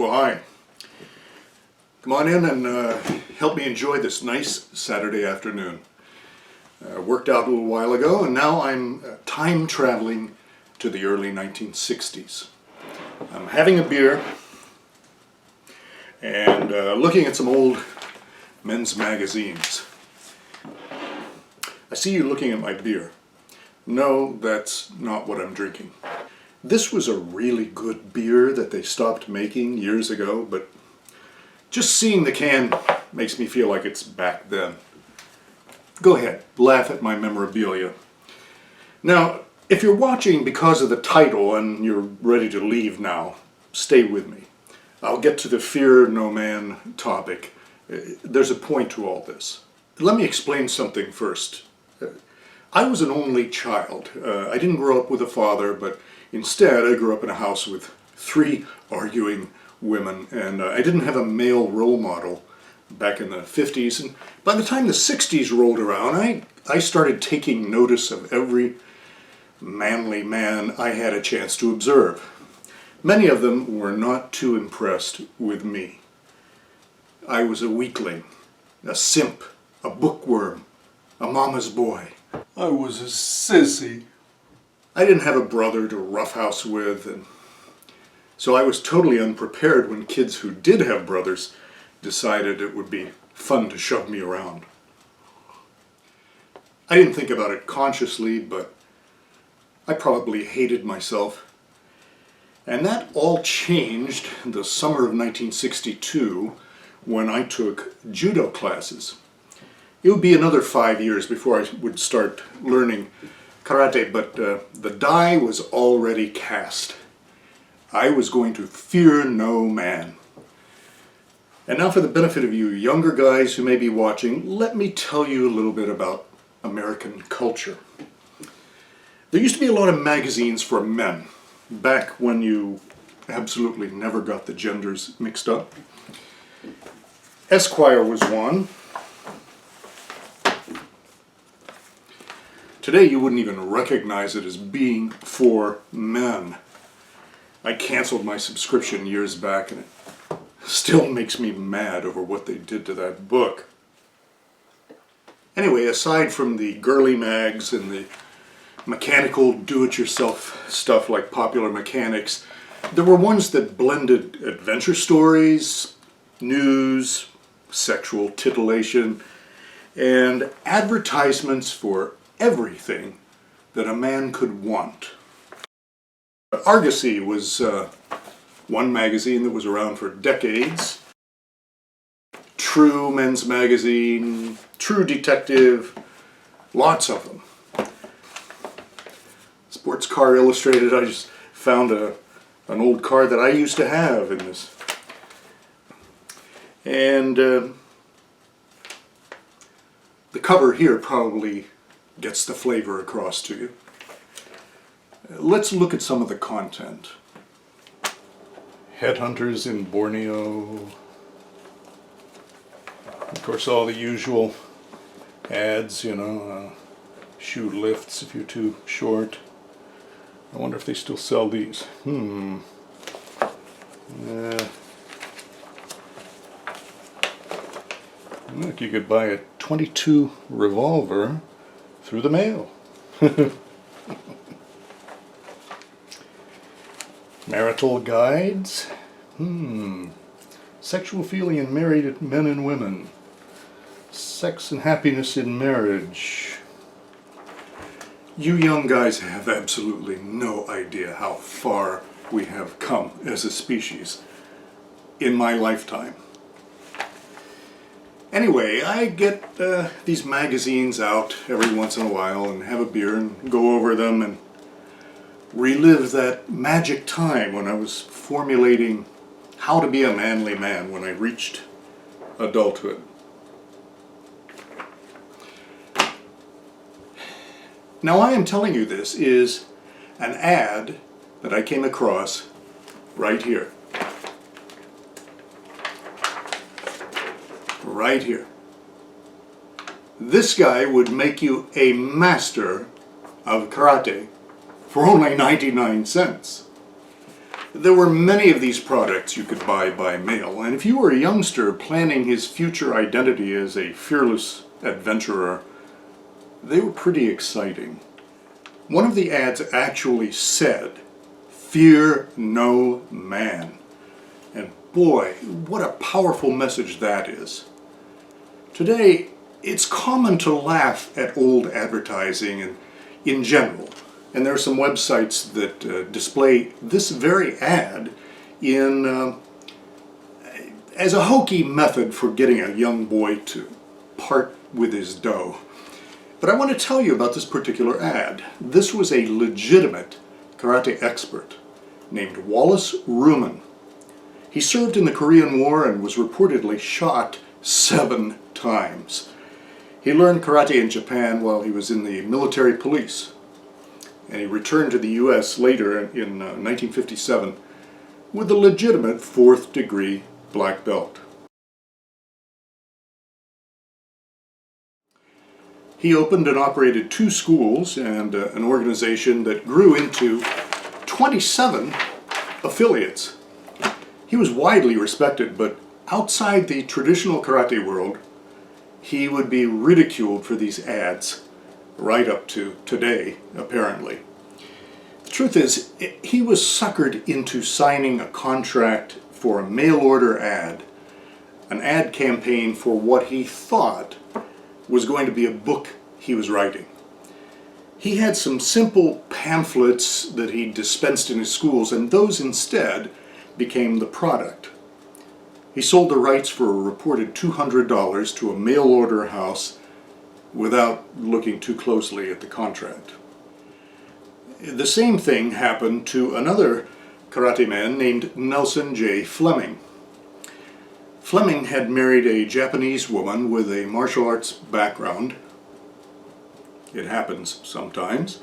Well, hi. Come on in and help me enjoy this nice Saturday afternoon. Worked out a little while ago, and now I'm time traveling to the early 1960s. I'm having a beer and looking at some old men's magazines. I see you looking at my beer. No, that's not what I'm drinking. This was a really good beer that they stopped making years ago, but just seeing the can makes me feel like it's back then. Go ahead, laugh at my memorabilia. Now, if you're watching because of the title and you're ready to leave now, stay with me. I'll get to the fear no man topic. There's a point to all this. Let me explain something first. I was an only child. I didn't grow up with a father, but instead I grew up in a house with 3 arguing women, and I didn't have a male role model back in the 50s. And by the time the 60s rolled around, I started taking notice of every manly man I had a chance to observe. Many of them were not too impressed with me. I was a weakling, a simp, a bookworm, a mama's boy. I was a sissy. I didn't have a brother to roughhouse with, and so I was totally unprepared when kids who did have brothers decided it would be fun to shove me around. I didn't think about it consciously, but I probably hated myself. And that all changed in the summer of 1962 when I took judo classes. It would be another 5 years before I would start learning karate, but the die was already cast. I was going to fear no man. And now, for the benefit of you younger guys who may be watching, let me tell you a little bit about American culture. There used to be a lot of magazines for men, back when you absolutely never got the genders mixed up. Esquire was one. Today you wouldn't even recognize it as being for men. I canceled my subscription years back, and it still makes me mad over what they did to that book. Anyway, aside from the girly mags and the mechanical do-it-yourself stuff like Popular Mechanics, there were ones that blended adventure stories, news, sexual titillation, and advertisements for everything that a man could want. Argosy was one magazine that was around for decades. True Men's Magazine, True Detective, lots of them. Sports Car Illustrated, I just found an old car that I used to have in this. And the cover here probably gets the flavor across to you. Let's look at some of the content. Headhunters in Borneo. Of course, all the usual ads, shoe lifts if you're too short. I wonder if they still sell these. Look, you could buy a .22 revolver through the mail. Marital guides. Sexual feeling in married men and women. Sex and happiness in marriage. You young guys have absolutely no idea how far we have come as a species in my lifetime. Anyway, I get these magazines out every once in a while and have a beer and go over them and relive that magic time when I was formulating how to be a manly man when I reached adulthood. Now, why I'm telling you this is an ad that I came across right here. Right here. This guy would make you a master of karate for only 99 cents. There were many of these products you could buy by mail, and if you were a youngster planning his future identity as a fearless adventurer, they were pretty exciting. One of the ads actually said, "Fear no man." And boy, what a powerful message that is. Today, it's common to laugh at old advertising and in general. And there are some websites that display this very ad in as a hokey method for getting a young boy to part with his dough. But I want to tell you about this particular ad. This was a legitimate karate expert named Wallace Ruman. He served in the Korean War and was reportedly shot 7 times. He learned karate in Japan while he was in the military police. And he returned to the U.S. later in 1957 with a legitimate 4th degree black belt. He opened and operated 2 schools and an organization that grew into 27 affiliates. He was widely respected, but outside the traditional karate world, he would be ridiculed for these ads. Right up to today, apparently. The truth is, he was suckered into signing a contract for a mail-order ad, an ad campaign for what he thought was going to be a book he was writing. He had some simple pamphlets that he dispensed in his schools, and those instead became the product. He sold the rights for a reported $200 to a mail-order house without looking too closely at the contract. The same thing happened to another karate man named Nelson J. Fleming. Fleming had married a Japanese woman with a martial arts background. It happens sometimes.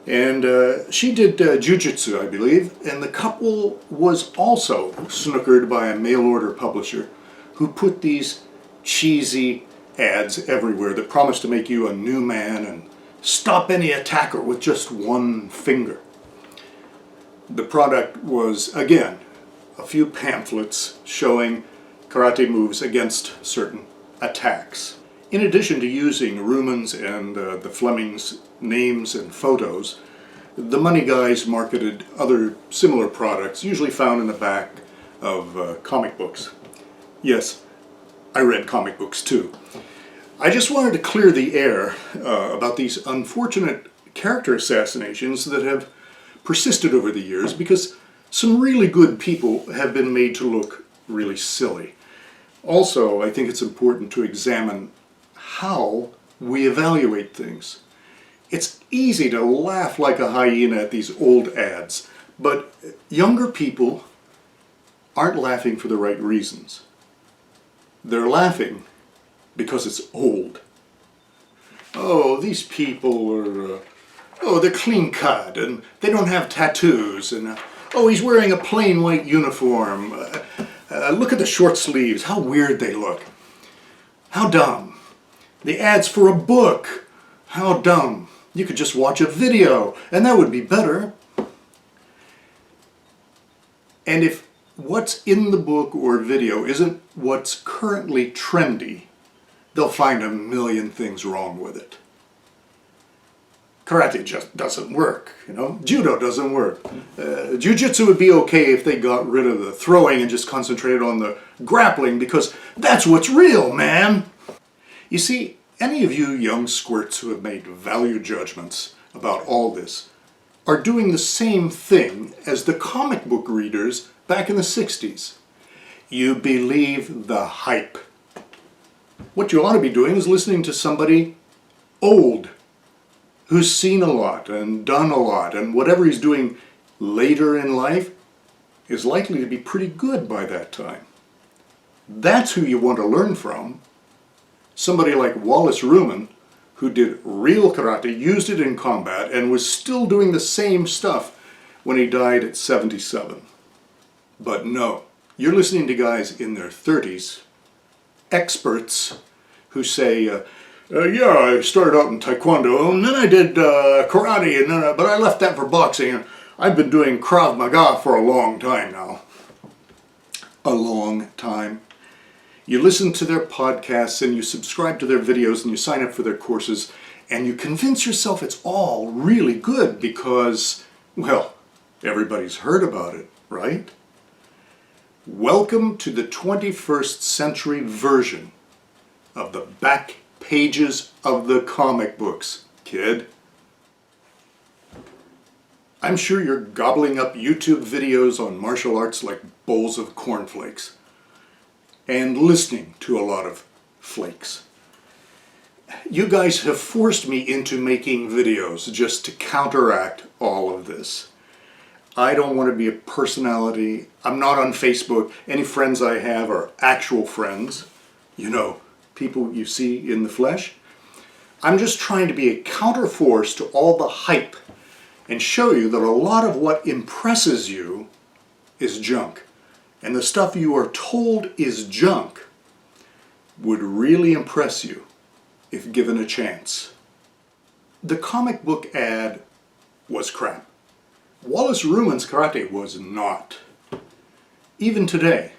And she did jiu-jitsu, I believe, and the couple was also snookered by a mail-order publisher who put these cheesy ads everywhere that promise to make you a new man and stop any attacker with just one finger. The product was, again, a few pamphlets showing karate moves against certain attacks. In addition to using Ruman's and the Flemings' names and photos, the money guys marketed other similar products, usually found in the back of comic books. Yes, I read comic books too. I just wanted to clear the air about these unfortunate character assassinations that have persisted over the years, because some really good people have been made to look really silly. Also, I think it's important to examine how we evaluate things. It's easy to laugh like a hyena at these old ads, but younger people aren't laughing for the right reasons. They're laughing because it's old. Oh, these people are, they're clean cut and they don't have tattoos, and oh, he's wearing a plain white uniform. Look at the short sleeves, how weird they look. How dumb. The ads for a book, how dumb. You could just watch a video and that would be better. And if what's in the book or video isn't what's currently trendy, they'll find a million things wrong with it. Karate just doesn't work, you know. Judo doesn't work. Jiu-jitsu would be okay if they got rid of the throwing and just concentrated on the grappling, because that's what's real, man. You see, any of you young squirts who have made value judgments about all this are doing the same thing as the comic book readers back in the 60s. You believe the hype. What you ought to be doing is listening to somebody old, who's seen a lot and done a lot, and whatever he's doing later in life is likely to be pretty good by that time. That's who you want to learn from. Somebody like Wallace Ruman, who did real karate, used it in combat, and was still doing the same stuff when he died at 77. But no, you're listening to guys in their 30s, experts, who say, yeah, I started out in Taekwondo, and then I did karate, but I left that for boxing. I've been doing Krav Maga for a long time now. A long time. You listen to their podcasts and you subscribe to their videos and you sign up for their courses and you convince yourself it's all really good because, well, everybody's heard about it, right? Welcome to the 21st century version of the back pages of the comic books, kid. I'm sure you're gobbling up YouTube videos on martial arts like bowls of cornflakes and listening to a lot of flakes. You guys have forced me into making videos just to counteract all of this. I don't want to be a personality. I'm not on Facebook. Any friends I have are actual friends. You know, people you see in the flesh. I'm just trying to be a counterforce to all the hype and show you that a lot of what impresses you is junk. And the stuff you are told is junk would really impress you if given a chance. The comic book ad was crap. Wallace Rumen's karate was not. Even today,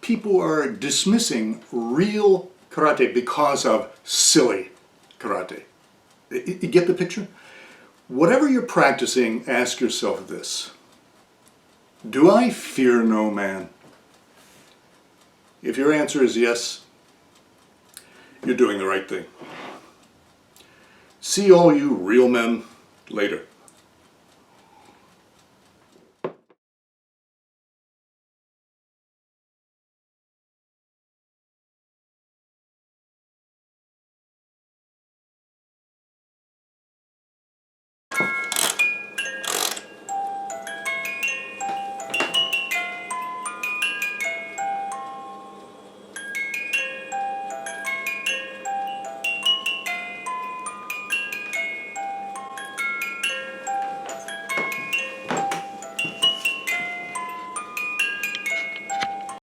people are dismissing real karate because of silly karate. You get the picture? Whatever you're practicing, ask yourself this. Do I fear no man? If your answer is yes, you're doing the right thing. See all you real men later.